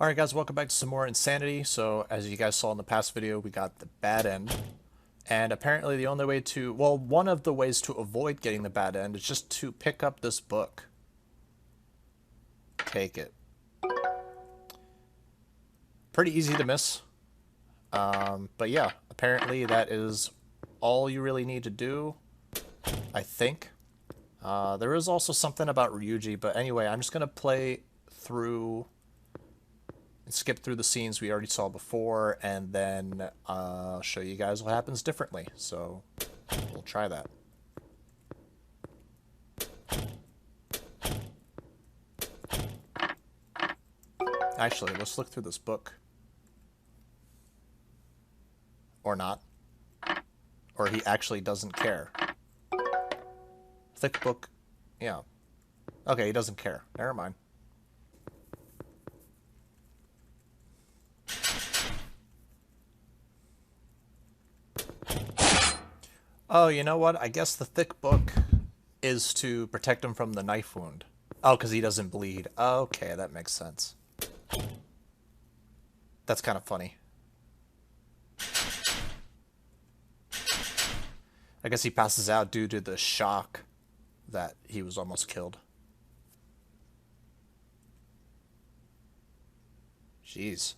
Alright guys, welcome back to some more Insanity. So, as you guys saw in the past video, we got the bad end. And apparently the only way to, well, one of the ways to avoid getting the bad end is just to pick up this book. Take it. Pretty easy to miss. But yeah, apparently that is all you really need to do, I think. There is also something about Ryuji, but anyway, I'm just going to play through skip through the scenes we already saw before, and then show you guys what happens differently. So we'll try that. Actually, let's look through this book. Or not. Or he actually doesn't care. Thick book. Yeah. Okay, he doesn't care. Never mind. Oh, you know what? I guess the thick book is to protect him from the knife wound. Oh, because he doesn't bleed. Okay, that makes sense. That's kind of funny. I guess he passes out due to the shock that he was almost killed. Jeez.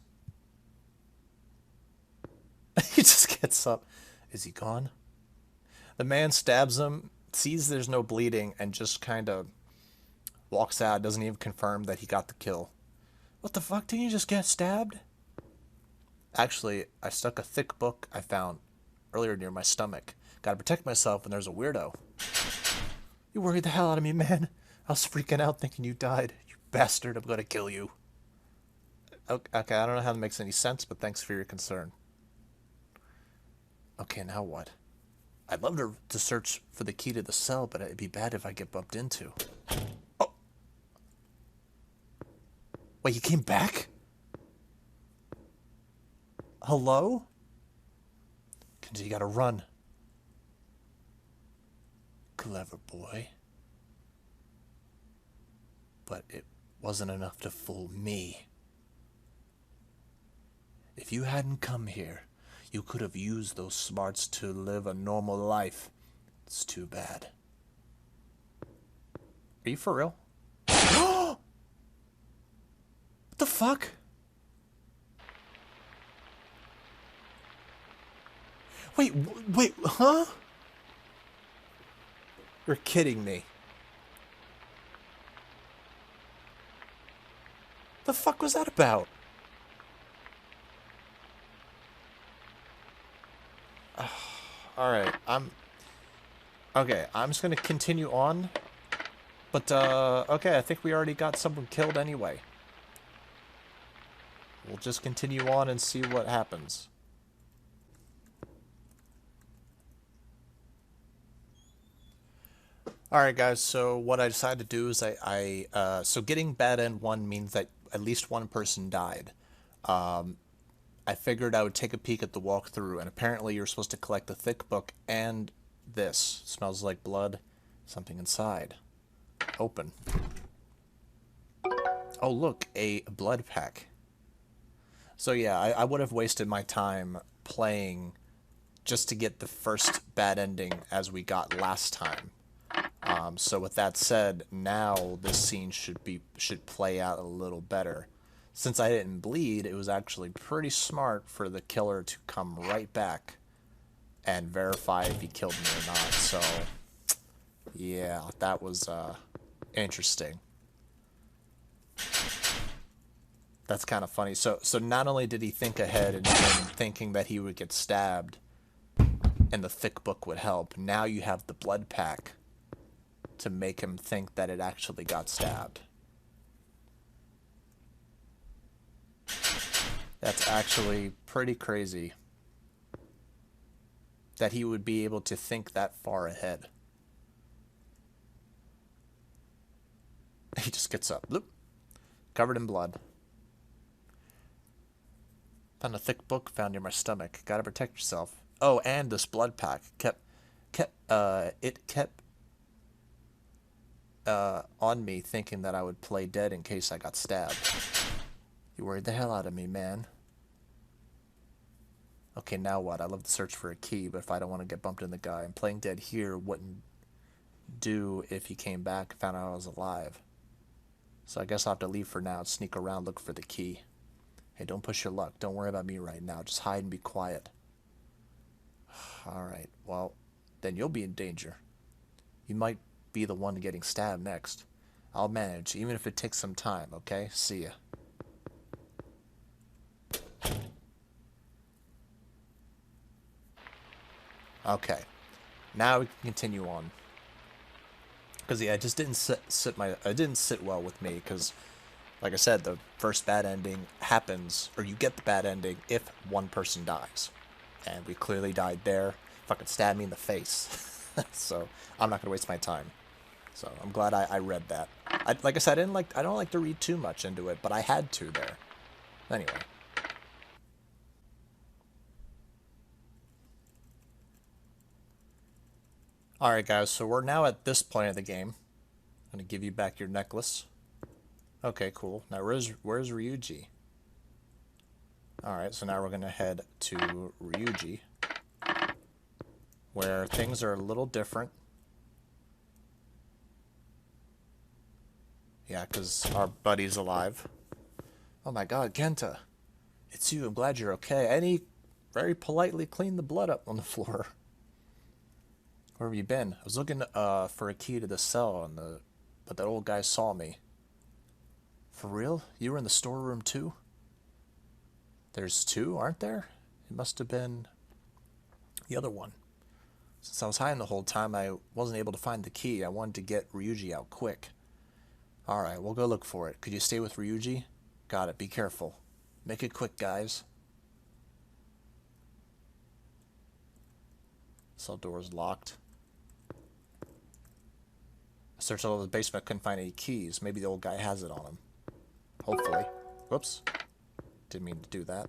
He just gets up. Is he gone? The man stabs him, sees there's no bleeding, and just kind of walks out. Doesn't even confirm that he got the kill. What the fuck? Didn't you just get stabbed? Actually, I stuck a thick book I found earlier near my stomach. Gotta protect myself when there's a weirdo. You worried the hell out of me, man. I was freaking out thinking you died. You bastard, I'm gonna kill you. Okay, I don't know how that makes any sense, but thanks for your concern. Okay, now what? I'd love to search for the key to the cell, but it'd be bad if I get bumped into. Oh! Wait, you came back? Hello? Kenji, you gotta run. Clever boy. But it wasn't enough to fool me. If you hadn't come here, you could have used those smarts to live a normal life. It's too bad. Are you for real? What the fuck? Wait, huh? You're kidding me. The fuck was that about? Alright, okay, I'm just gonna continue on. But, okay, I think we already got someone killed anyway. We'll just continue on and see what happens. Alright guys, so what I decided to do is so getting bad end 1 means that at least one person died. I figured I would take a peek at the walkthrough, and apparently you're supposed to collect the thick book and this. Smells like blood. Something inside. Open. Oh look, a blood pack. So yeah, I would have wasted my time playing just to get the first bad ending as we got last time. So with that said, now this scene should play out a little better. Since I didn't bleed, it was actually pretty smart for the killer to come right back and verify if he killed me or not. So yeah, that was interesting. That's kind of funny. So not only did he think ahead and thinking that he would get stabbed and the thick book would help, now you have the blood pack to make him think that it actually got stabbed. That's actually pretty crazy that he would be able to think that far ahead. He just gets up, bloop, covered in blood. Found a thick book found near my stomach. Gotta protect yourself. Oh, and this blood pack kept on me, thinking that I would play dead in case I got stabbed. You worried the hell out of me, man. Okay, now what? I love to search for a key, but if I don't want to get bumped in the guy, and playing dead here wouldn't do if he came back and found out I was alive. So I guess I'll have to leave for now and sneak around, look for the key. Hey, don't push your luck. Don't worry about me right now. Just hide and be quiet. Alright, well, then you'll be in danger. You might be the one getting stabbed next. I'll manage, even if it takes some time, okay? See ya. Okay, now we can continue on. Because yeah, it just didn't it didn't sit well with me. Because, like I said, the first bad ending happens, or you get the bad ending if one person dies, and we clearly died there. Fucking stabbed me in the face. So I'm not gonna waste my time. So I'm glad I read that. Like I said, I don't like to read too much into it, but I had to there. Anyway. Alright guys, so we're now at this point of the game. I'm gonna give you back your necklace. Okay, cool. Now where's Ryuji? Alright, so now we're gonna head to Ryuji, where things are a little different. Yeah, because our buddy's alive. Oh my god, Kenta! It's you, I'm glad you're okay. And he very politely cleaned the blood up on the floor. Where have you been? I was looking for a key to the cell, but that old guy saw me. For real? You were in the storeroom too? There's two, aren't there? It must have been the other one. Since I was hiding the whole time, I wasn't able to find the key. I wanted to get Ryuji out quick. Alright, we'll go look for it. Could you stay with Ryuji? Got it, be careful. Make it quick, guys. Cell door's locked. I searched all over the basement, couldn't find any keys. Maybe the old guy has it on him. Hopefully. Whoops. Didn't mean to do that.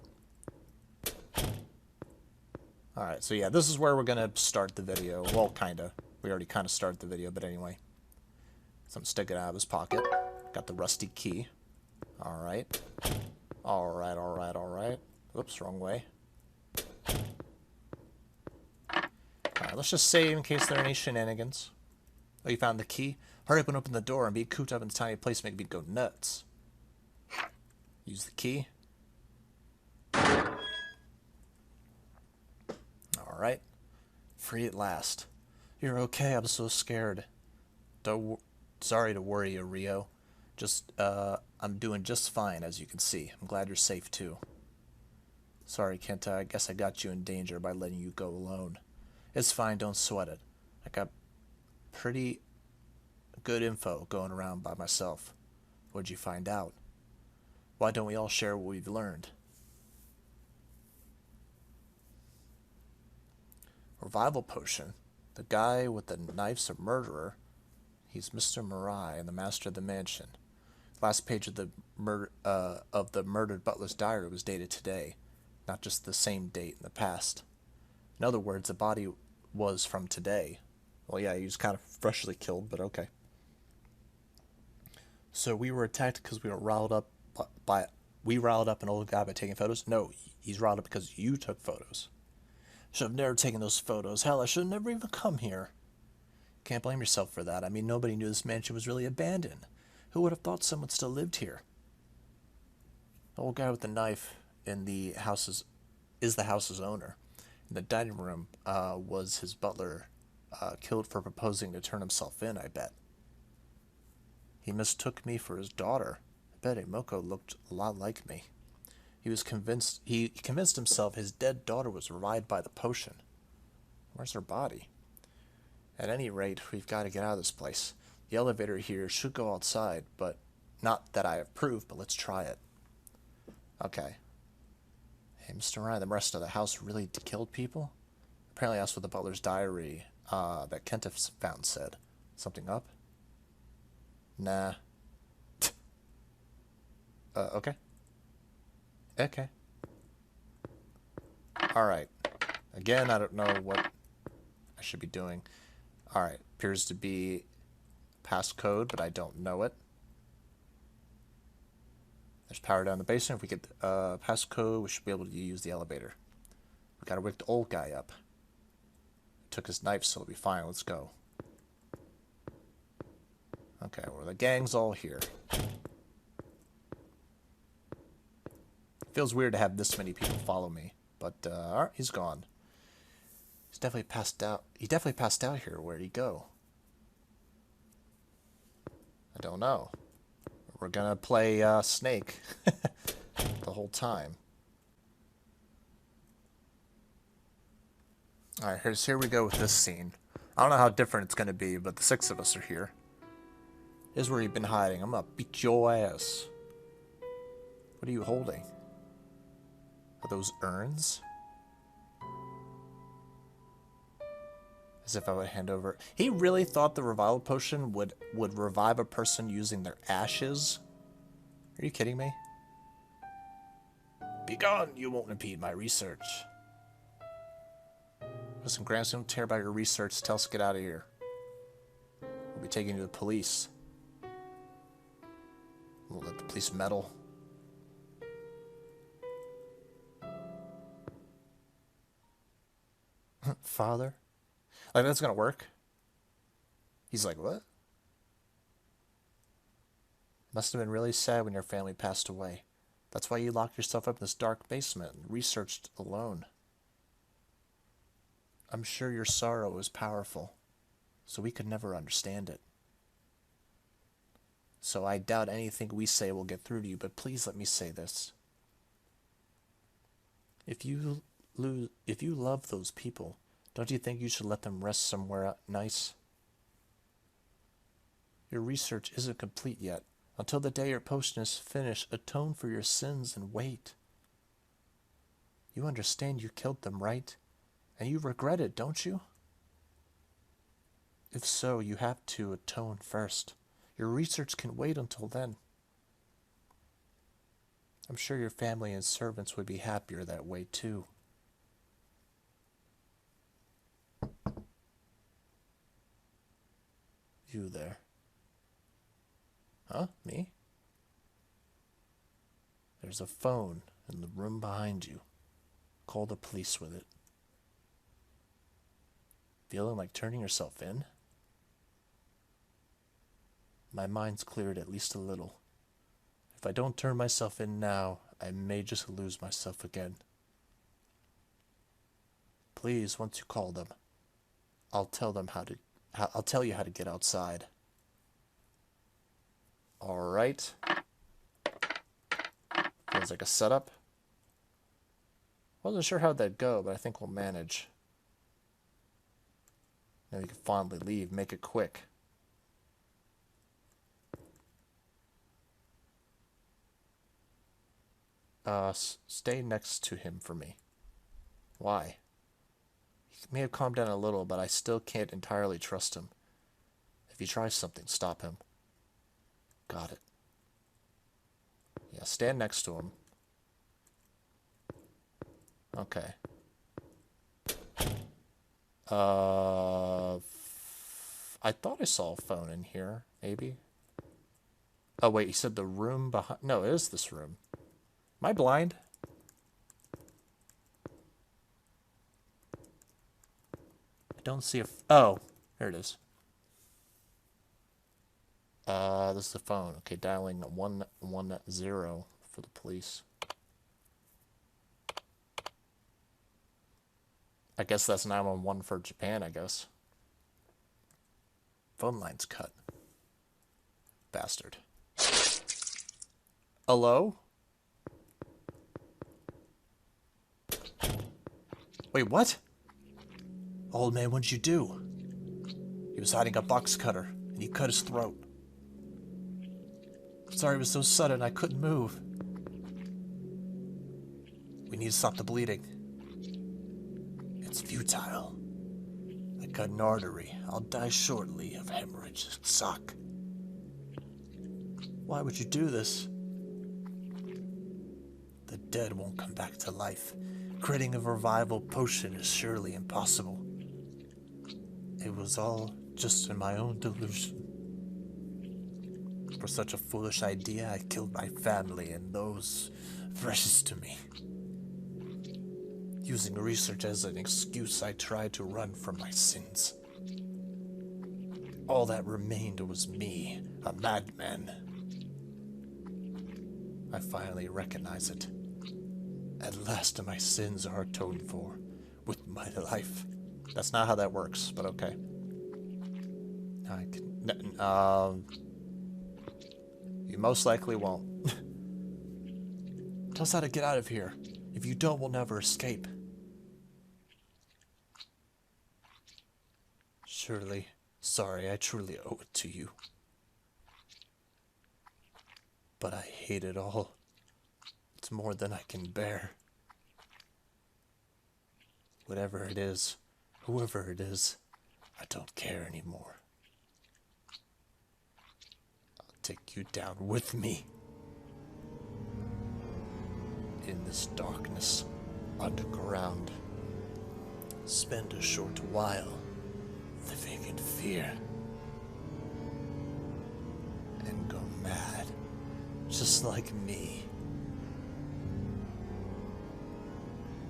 Alright, so yeah, this is where we're gonna start the video. Well, kinda. We already kinda started the video, but anyway. Something sticking out of his pocket. Got the rusty key. Alright. Alright, alright, alright. Whoops, wrong way. Alright, let's just save in case there are any shenanigans. Oh, you found the key? Hurry up and open the door and be cooped up in a tiny place make me go nuts. Use the key. Alright. Free at last. You're okay, I'm so scared. Sorry to worry you, Rio. I'm doing just fine, as you can see. I'm glad you're safe, too. Sorry, Kenta, I guess I got you in danger by letting you go alone. It's fine, don't sweat it. I got pretty good info going around by myself. What'd you find out? Why don't we all share what we've learned? Revival potion. The guy with the knife's a murderer. He's Mr. Mirai and the master of the mansion. The last page of the murdered butler's diary was dated today, not just the same date in the past. In other words, the body was from today. Well, yeah, he was kind of freshly killed, but okay. So we were attacked because we were riled up an old guy by taking photos? No, he's riled up because you took photos. Should have never taken those photos. Hell, I should have never even come here. Can't blame yourself for that. I mean, nobody knew this mansion was really abandoned. Who would have thought someone still lived here? The old guy with the knife in the house is the house's owner. In the dining room was his butler, killed for proposing to turn himself in, I bet. He mistook me for his daughter. I bet Imoko looked a lot like me. He convinced himself his dead daughter was revived by the potion. Where's her body? At any rate, we've got to get out of this place. The elevator here should go outside, but not that I approve, but let's try it. Okay. Hey, Mr. Ryan, the rest of the house really killed people? Apparently that's what the butler's diary that Kenta found said. Something up? Nah. Okay. Okay. Alright. Again, I don't know what I should be doing. Alright. Appears to be passcode, but I don't know it. There's power down the basement. If we get passcode, we should be able to use the elevator. We gotta wake the old guy up. Took his knife, so it'll be fine. Let's go. Okay, well, the gang's all here. Feels weird to have this many people follow me, but alright, he's gone. He's definitely passed out. He definitely passed out here. Where'd he go? I don't know. We're gonna play Snake the whole time. Alright, here we go with this scene. I don't know how different it's gonna be, but the 6 of us are here. Here's where you've been hiding. I'm gonna beat your ass. What are you holding? Are those urns? As if I would hand over... He really thought the revival potion would revive a person using their ashes? Are you kidding me? Be gone! You won't impede my research. Listen, Gramps, don't care about your research. Tell us to get out of here. We'll be taking you to the police. We'll let the police meddle. Father? Like, that's gonna work? He's like, what? Must have been really sad when your family passed away. That's why you locked yourself up in this dark basement and researched alone. I'm sure your sorrow was powerful, so we could never understand it. So I doubt anything we say will get through to you, but please let me say this. If you love those people, don't you think you should let them rest somewhere nice? Your research isn't complete yet. Until the day your potion is finished, atone for your sins and wait. You understand you killed them, right? And you regret it, don't you? If so, you have to atone first. Your research can wait until then. I'm sure your family and servants would be happier that way, too. You there. Huh? Me? There's a phone in the room behind you. Call the police with it. Feeling like turning yourself in? My mind's cleared at least a little. If I don't turn myself in now, I may just lose myself again. Please, once you call them, I'll tell you how to get outside. Alright. Feels like a setup. Wasn't sure how'd that go, but I think we'll manage. Now we can finally leave. Make it quick. Stay next to him for me. Why? He may have calmed down a little, but I still can't entirely trust him. If he tries something, stop him. Got it. Yeah, stand next to him. Okay. I thought I saw a phone in here, maybe. Oh, wait, he said the room behind... No, it is this room. Am I blind? I don't see a... Oh, there it is. This is the phone. Okay, dialing 110 for the police. I guess that's 911 for Japan, I guess. Phone line's cut. Bastard. Hello? Wait, what? Old man, what'd you do? He was hiding a box cutter, and he cut his throat. Sorry it was so sudden, I couldn't move. We need to stop the bleeding. It's futile. I cut an artery. I'll die shortly of hemorrhage. Suck. Why would you do this? The dead won't come back to life. Creating a revival potion is surely impossible. It was all just in my own delusion. for such a foolish idea, I killed my family and those precious to me. Using research as an excuse, I tried to run from my sins. All that remained was me, a madman. I finally recognize it. At last my sins are atoned for with my life. That's not how that works, but okay. I can... you most likely won't. Tell us how to get out of here. If you don't, we'll never escape. Surely. Sorry, I truly owe it to you. But I hate it all. It's more than I can bear. Whatever it is, whoever it is, I don't care anymore. I'll take you down with me. In this darkness, underground, spend a short while living in fear and go mad, just like me.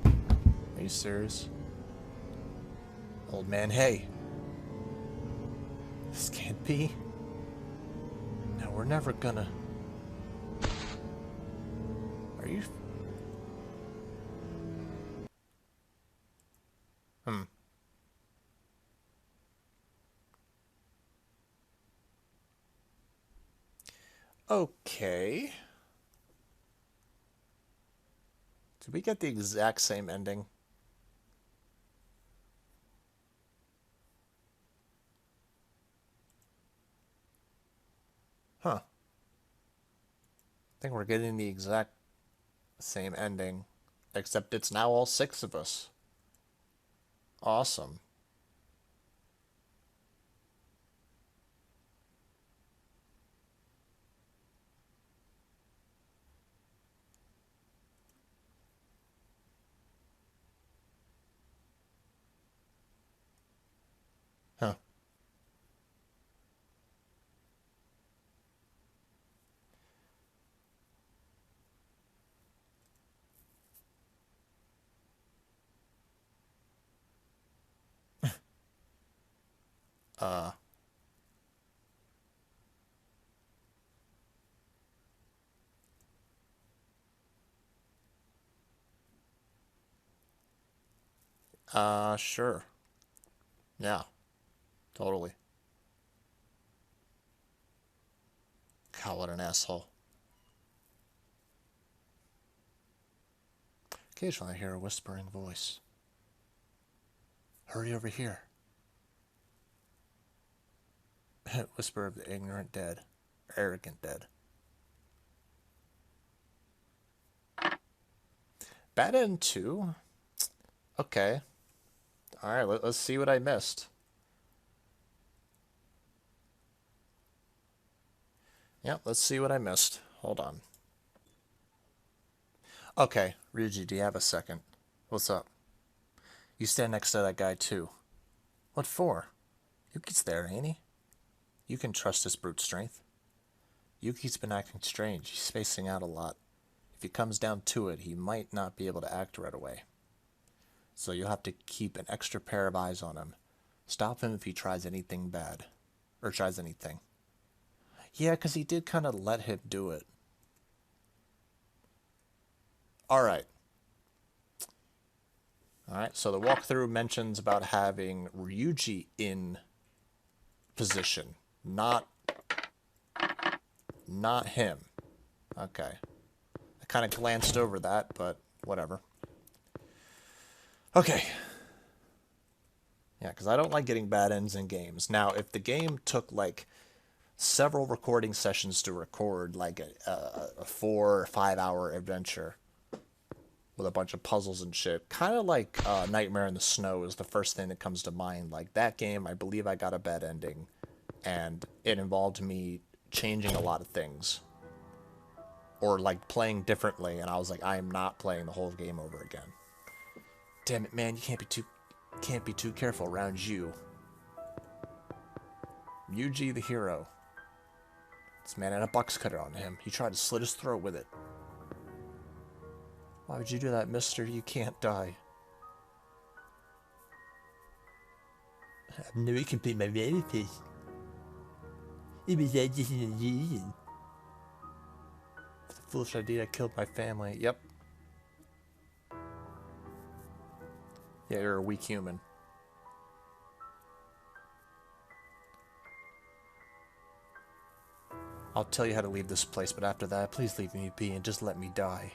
Are you serious? Old man, hey. This can't be. No, we're never gonna... Are you... Okay. Did we get the exact same ending? Huh. I think we're getting the exact same ending, except it's now all 6 of us. Awesome. Huh. Sure. Yeah, totally. God, what an asshole. Occasionally I hear a whispering voice. Hurry over here. Whisper of the ignorant dead. Arrogant dead. Bad End 2? Okay. Alright, let's see what I missed. Yep, let's see what I missed. Hold on. Okay, Ryuji, do you have a second? What's up? You stand next to that guy too. What for? Yuki's there, ain't he? You can trust his brute strength. Yuki's been acting strange. He's spacing out a lot. If he comes down to it, he might not be able to act right away. So you'll have to keep an extra pair of eyes on him. Stop him if he tries anything bad. Or tries anything. Yeah, because he did kind of let him do it. Alright. Alright, so the walkthrough mentions about having Ryuji in position. Not him. Okay. I kind of glanced over that, but whatever. Okay. Yeah, because I don't like getting bad ends in games. Now, if the game took, like, several recording sessions to record, like a 4 or 5 hour adventure with a bunch of puzzles and shit, kind of like Nightmare in the Snow is the first thing that comes to mind. Like, that game, I believe I got a bad ending, and it involved me changing a lot of things. Or, like, playing differently, and I was like, I am not playing the whole game over again. Damn it, man, you can't be too careful around you. Yuji the hero. This man had a box cutter on him. He tried to slit his throat with it. Why would you do that, mister? You can't die. I knew he complete my manifest. It was that just an illusion. For the foolish idea I killed my family. Yep. Yeah, you're a weak human. I'll tell you how to leave this place, but after that, please leave me be and just let me die.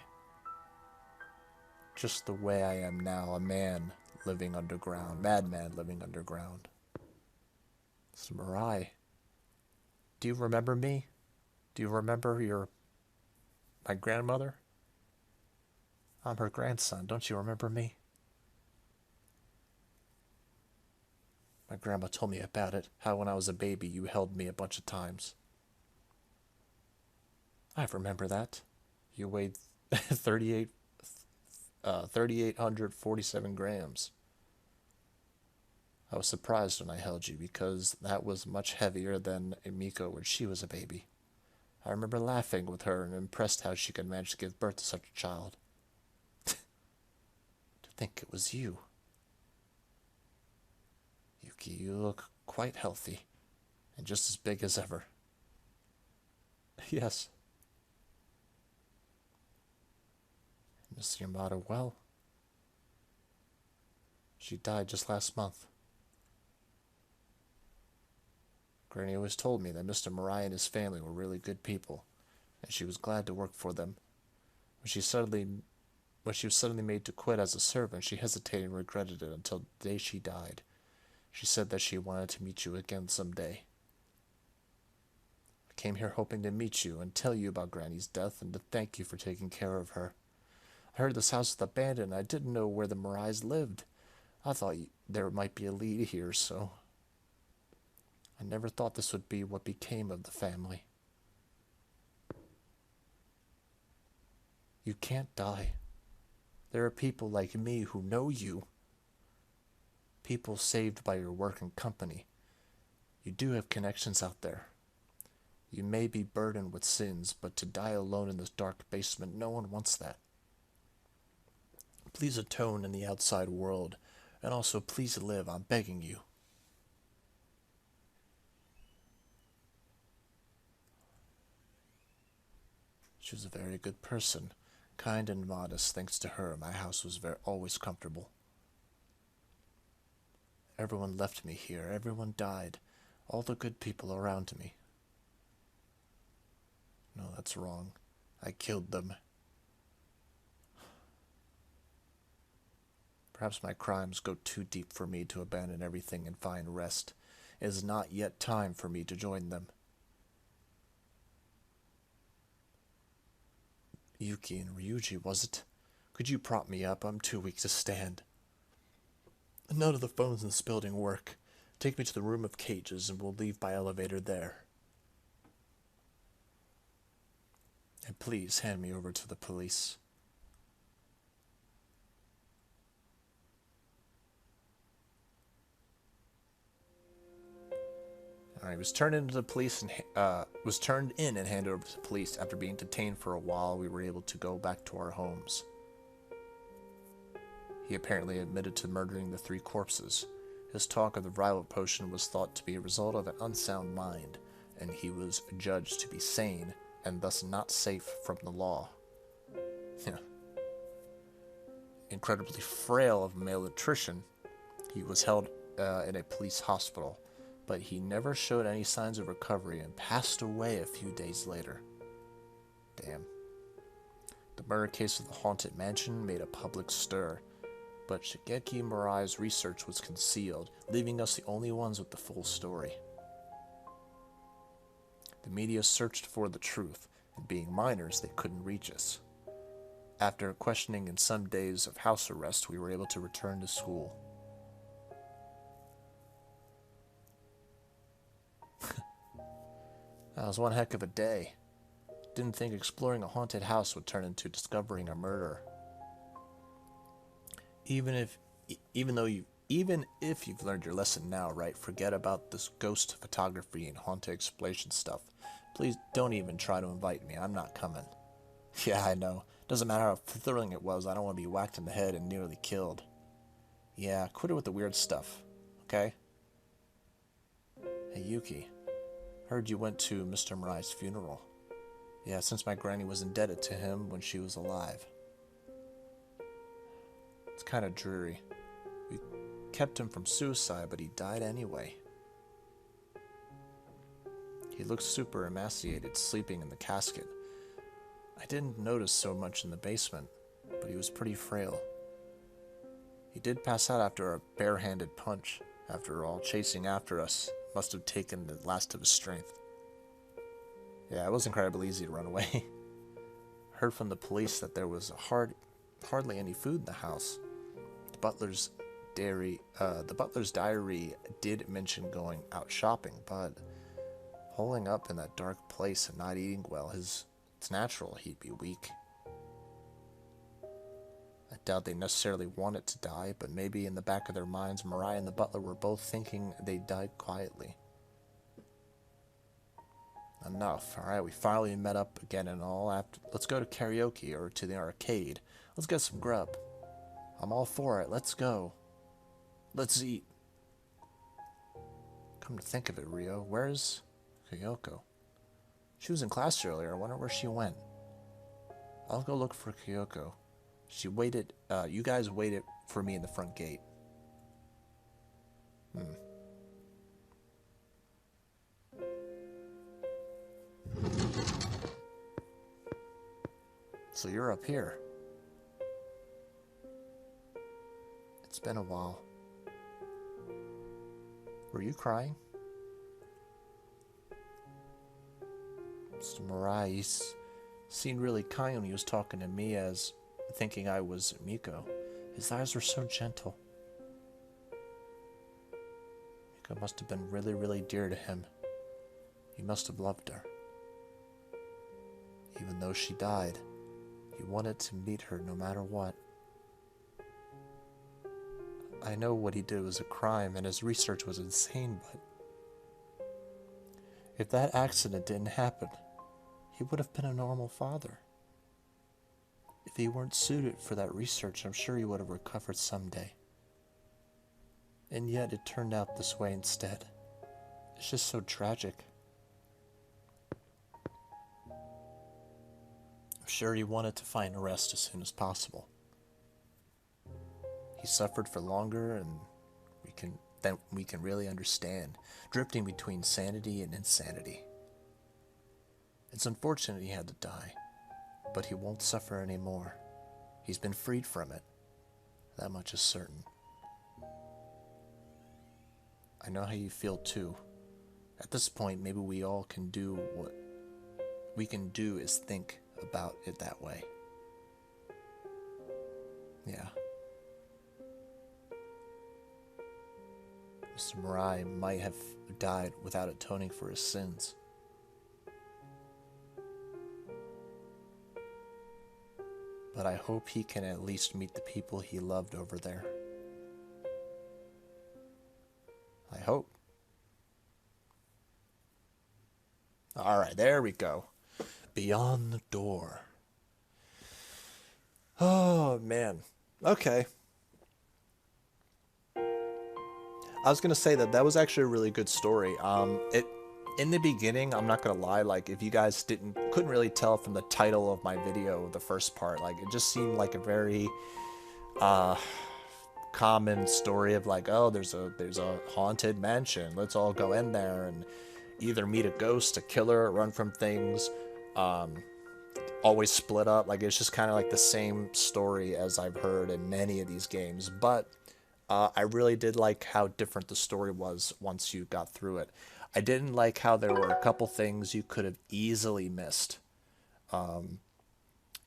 Just the way I am now, a man living underground, madman living underground. It's Mirai. Do you remember me? Do you remember my grandmother? I'm her grandson. Don't you remember me? My grandma told me about it, how when I was a baby you held me a bunch of times. I remember that. You weighed 3,847 grams. I was surprised when I held you because that was much heavier than Emiko when she was a baby. I remember laughing with her and impressed how she could manage to give birth to such a child. To think it was you. Yuki, you look quite healthy and just as big as ever. Yes. Miss Yamada well. She died just last month. Granny always told me that Mr. Mirai and his family were really good people, and she was glad to work for them. When she was suddenly made to quit as a servant, she hesitated and regretted it until the day she died. She said that she wanted to meet you again someday. I came here hoping to meet you and tell you about Granny's death and to thank you for taking care of her. I heard this house was abandoned and I didn't know where the Mirais lived. I thought there might be a lead here, so I never thought this would be what became of the family. You can't die. There are people like me who know you. People saved by your work and company. You do have connections out there. You may be burdened with sins, but to die alone in this dark basement, no one wants that. Please atone in the outside world, and also please live, I'm begging you. She was a very good person, kind and modest. Thanks to her, my house was always comfortable. Everyone left me here, everyone died, all the good people around me. No, that's wrong. I killed them. Perhaps my crimes go too deep for me to abandon everything and find rest. It is not yet time for me to join them. Yuki and Ryuji, was it? Could you prop me up? I'm too weak to stand. None of the phones in this building work. Take me to the room of cages and we'll leave by elevator there. And please hand me over to the police. Alright, he was turned into the police and was turned in and handed over to the police. After being detained for a while, we were able to go back to our homes. He apparently admitted to murdering the 3 corpses. His talk of the rival potion was thought to be a result of an unsound mind, and he was judged to be sane and thus not safe from the law. Incredibly frail of malnutrition, he was held in a police hospital, but he never showed any signs of recovery and passed away a few days later. Damn. The murder case of the haunted mansion made a public stir, but Shigeki Mirai's research was concealed, leaving us the only ones with the full story. The media searched for the truth, and being minors, they couldn't reach us. After questioning and some days of house arrest, we were able to return to school. That was one heck of a day. Didn't think exploring a haunted house would turn into discovering a murder. Even if you've learned your lesson now, right? Forget about this ghost photography and haunted exploration stuff. Please don't even try to invite me. I'm not coming. Yeah, I know. Doesn't matter how thrilling it was, I don't want to be whacked in the head and nearly killed. Yeah, quit it with the weird stuff. Okay? Hey, Yuki. Heard you went to Mr. Murai's funeral. Yeah, since my granny was indebted to him when she was alive. It's kind of dreary. We kept him from suicide, but he died anyway. He looked super emaciated, sleeping in the casket. I didn't notice so much in the basement, but he was pretty frail. He did pass out after a bare-handed punch. After all, chasing after us must have taken the last of his strength. Yeah, it was incredibly easy to run away. Heard from the police that there was hardly any food in the house. The butler's diary did mention going out shopping, but holding up in that dark place and not eating well, it's natural he'd be weak. I doubt they necessarily wanted to die, but maybe in the back of their minds, Mirai and the butler were both thinking they died quietly. Enough. Alright, we finally met up again and all. Let's go to karaoke or to the arcade. Let's get some grub. I'm all for it. Let's go. Let's eat. Come to think of it, Rio, where's Kyoko? She was in class earlier. I wonder where she went. I'll go look for Kyoko. You guys waited for me in the front gate. So you're up here. It's been a while. Were you crying? Mr. Mirai seemed really kind when he was talking to me as thinking I was Miko. His eyes were so gentle. Miko must have been really, really dear to him. He must have loved her. Even though she died, he wanted to meet her no matter what. I know what he did was a crime and his research was insane, but if that accident didn't happen, he would have been a normal father. If he weren't suited for that research, I'm sure he would have recovered someday. And yet it turned out this way instead. It's just so tragic. I'm sure he wanted to find a rest as soon as possible. He suffered for longer, and we can really understand, drifting between sanity and insanity. It's unfortunate he had to die, but he won't suffer anymore. He's been freed from it. That much is certain. I know how you feel too. At this point, maybe we all can do what we can do is think about it that way. Yeah. Mr. Mirai might have died without atoning for his sins. But I hope he can at least meet the people he loved over there. I hope. Alright, there we go. Beyond the door. Oh, man. Okay. I was gonna say that was actually a really good story. In the beginning, I'm not gonna lie, like if you guys couldn't really tell from the title of my video, the first part, like it just seemed like a very common story of like, oh, there's a haunted mansion. Let's all go in there and either meet a ghost, a killer, run from things. Always split up. Like it's just kind of like the same story as I've heard in many of these games, but I really did like how different the story was once you got through it. I didn't like how there were a couple things you could have easily missed. I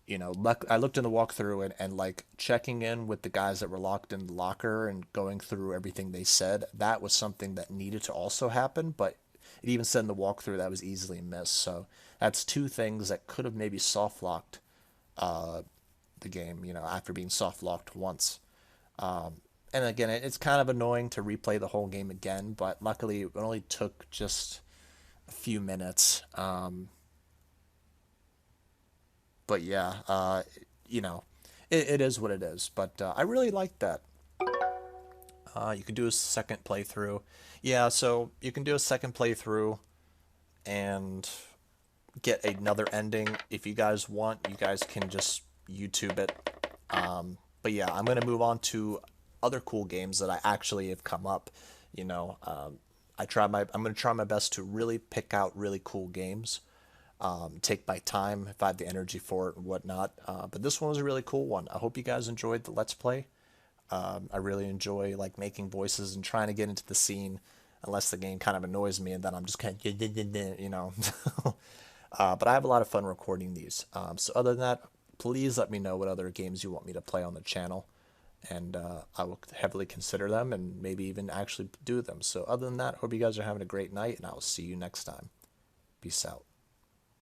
looked in the walkthrough and like checking in with the guys that were locked in the locker and going through everything they said. That was something that needed to also happen, but it even said in the walkthrough that was easily missed. So that's two things that could have maybe soft locked the game. After being soft locked once. And again, it's kind of annoying to replay the whole game again, but luckily it only took just a few minutes. But yeah, you know, it is what it is. But I really like that. You can do a second playthrough. Yeah, so you can do a second playthrough and get another ending. If you guys want, you guys can just YouTube it. But yeah, I'm gonna move on to other cool games that I actually have come up. You know, I'm gonna try my best to really pick out really cool games. Take my time if I have the energy for it and whatnot. But this one was a really cool one. I hope you guys enjoyed the Let's Play. I really enjoy like making voices and trying to get into the scene, unless the game kind of annoys me and then I'm just kind of, you know. But I have a lot of fun recording these. So other than that, please let me know what other games you want me to play on the channel, and I will heavily consider them and maybe even actually do them. So other than that, hope you guys are having a great night, and I will see you next time. Peace out.